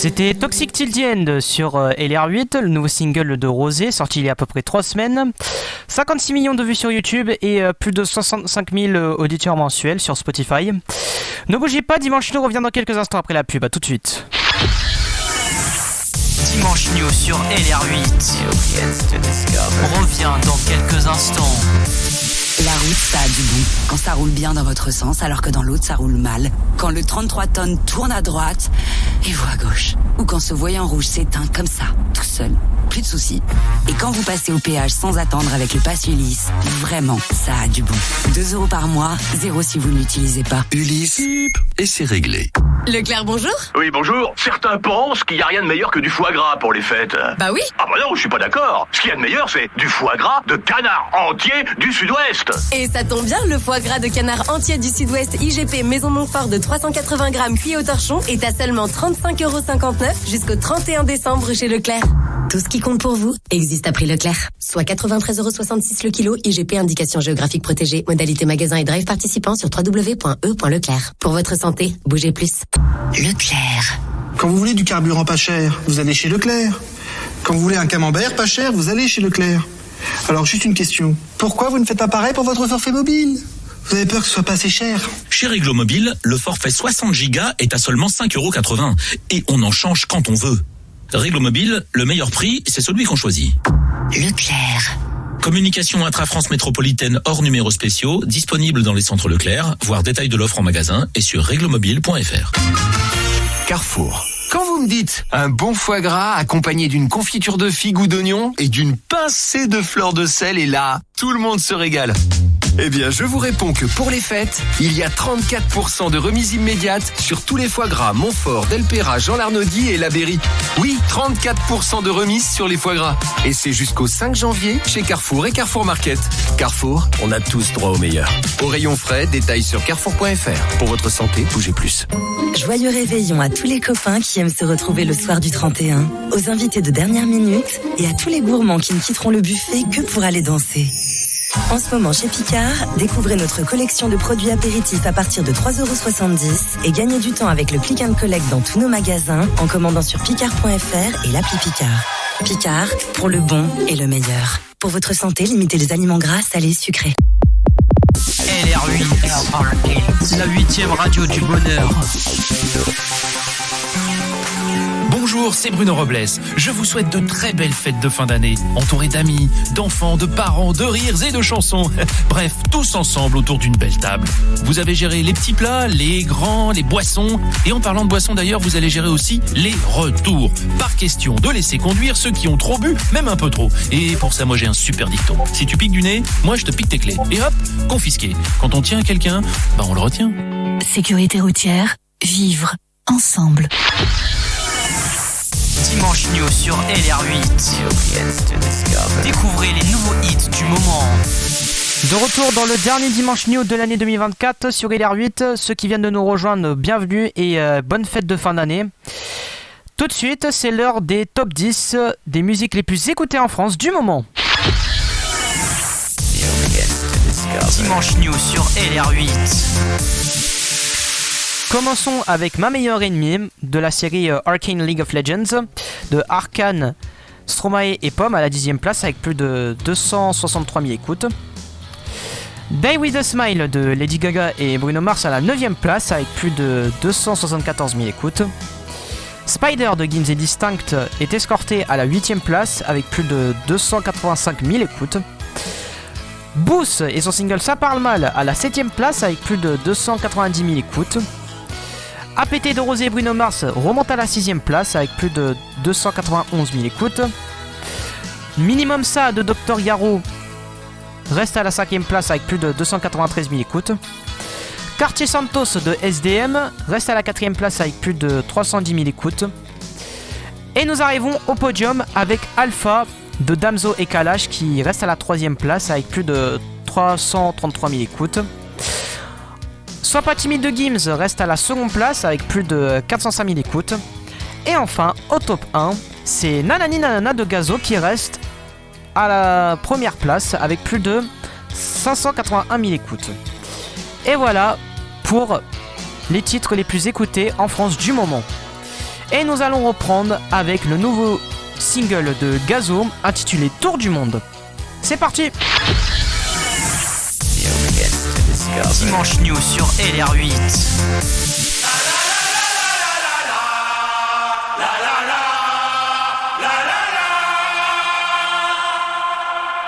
C'était Toxic Till the End sur LR8, le nouveau single de Rosé, sorti il y a à peu près 3 semaines. 56 millions de vues sur YouTube et plus de 65 000 auditeurs mensuels sur Spotify. Ne bougez pas, Dimanche News revient dans quelques instants après la pub, à tout de suite. Dimanche News sur LR8. On revient dans quelques instants. La route, ça a du bon. Quand ça roule bien dans votre sens, alors que dans l'autre, ça roule mal. Quand le 33 tonnes tourne à droite et vous à gauche. Ou quand ce voyant rouge s'éteint comme ça, tout seul. Plus de soucis. Et quand vous passez au péage sans attendre avec le pass Ulysse, vraiment, ça a du bon. 2 € par mois, 0 si vous ne l'utilisez pas. Ulysse, et c'est réglé. Leclerc, bonjour. Oui, bonjour. Certains pensent qu'il n'y a rien de meilleur que du foie gras pour les fêtes. Bah oui. Ah bah non, je suis pas d'accord. Ce qu'il y a de meilleur, c'est du foie gras de canard entier du Sud-Ouest. Et ça tombe bien, le foie gras de canard entier du Sud-Ouest IGP Maison Montfort de 380 grammes cuit au torchon est à seulement 35,59 € jusqu'au 31 décembre chez Leclerc. Tout ce qui compte pour vous existe à prix Leclerc. Soit 93,66 € le kilo, IGP indication géographique protégée, modalité magasin et drive participant sur www.e.leclerc. Pour votre santé, bougez plus. Leclerc. Quand vous voulez du carburant pas cher, vous allez chez Leclerc. Quand vous voulez un camembert pas cher, vous allez chez Leclerc. Alors juste une question, pourquoi vous ne faites pas pareil pour votre forfait mobile ? Vous avez peur que ce soit pas assez cher ? Chez Réglo Mobile, le forfait 60 Go est à seulement 5,80 € et on en change quand on veut. Réglo Mobile, le meilleur prix, c'est celui qu'on choisit. Leclerc. Communication intra-France métropolitaine hors numéros spéciaux, disponible dans les centres Leclerc, voir détail de l'offre en magasin et sur reglomobile.fr. Carrefour. Quand vous me dites un bon foie gras accompagné d'une confiture de figues ou d'oignons et d'une pincée de fleurs de sel, et là, tout le monde se régale. Eh bien, je vous réponds que pour les fêtes, il y a 34% de remise immédiate sur tous les foie gras Montfort, Delpera, Jean Larnaudy et La Berry. Oui, 34% de remise sur les foie gras. Et c'est jusqu'au 5 janvier chez Carrefour et Carrefour Market. Carrefour, on a tous droit au meilleur. Au rayon frais, détails sur carrefour.fr. Pour votre santé, bougez plus. Joyeux réveillon à tous les copains qui aiment se retrouver le soir du 31, aux invités de dernière minute et à tous les gourmands qui ne quitteront le buffet que pour aller danser. En ce moment chez Picard, découvrez notre collection de produits apéritifs à partir de 3,70 € et gagnez du temps avec le click and collect dans tous nos magasins en commandant sur picard.fr et l'appli Picard. Picard, pour le bon et le meilleur. Pour votre santé, limitez les aliments gras, salés, sucrés. LR8, la 8e radio du bonheur. Bonjour, c'est Bruno Robles. Je vous souhaite de très belles fêtes de fin d'année, entourés d'amis, d'enfants, de parents, de rires et de chansons. Bref, tous ensemble autour d'une belle table. Vous avez géré les petits plats, les grands, les boissons. Et en parlant de boissons d'ailleurs, vous allez gérer aussi les retours. Par question de laisser conduire ceux qui ont trop bu, même un peu trop. Et pour ça, moi j'ai un super dicton. Si tu piques du nez, moi je te pique tes clés. Et hop, confisqué. Quand on tient quelqu'un, on le retient. Sécurité routière, vivre ensemble. Dimanche News sur LR8. Découvrez les nouveaux hits du moment. De retour dans le dernier Dimanche News de l'année 2024 sur LR8. Ceux qui viennent de nous rejoindre, bienvenue et bonne fête de fin d'année. Tout de suite, c'est l'heure des top 10 des musiques les plus écoutées en France du moment. Dimanche News sur LR8. Commençons avec Ma meilleure ennemie de la série Arcane League of Legends de Arcane, Stromae et Pomme à la 10e place avec plus de 263 000 écoutes. Die With A Smile de Lady Gaga et Bruno Mars à la 9e place avec plus de 274 000 écoutes. Spider de Gims et Distinct est escorté à la 8e place avec plus de 285 000 écoutes. Booth et son single Ça parle mal à la 7e place avec plus de 290 000 écoutes. APT de Rosé et Bruno Mars remonte à la 6e place avec plus de 291 000 écoutes. Minimum Ça de Dr Yaro reste à la 5e place avec plus de 293 000 écoutes. Quartier Santos de SDM reste à la 4e place avec plus de 310 000 écoutes. Et nous arrivons au podium avec Alpha de Damso et Kalash qui reste à la 3e place avec plus de 333 000 écoutes. Sois pas timide de Gims reste à la 2e place avec plus de 405 000 écoutes. Et enfin, au top 1, c'est Nanani Nanana de Gazo qui reste à la 1re place avec plus de 581 000 écoutes. Et voilà pour les titres les plus écoutés en France du moment. Et nous allons reprendre avec le nouveau single de Gazo intitulé Tour du Monde. C'est parti. Dimanche News sur LR8.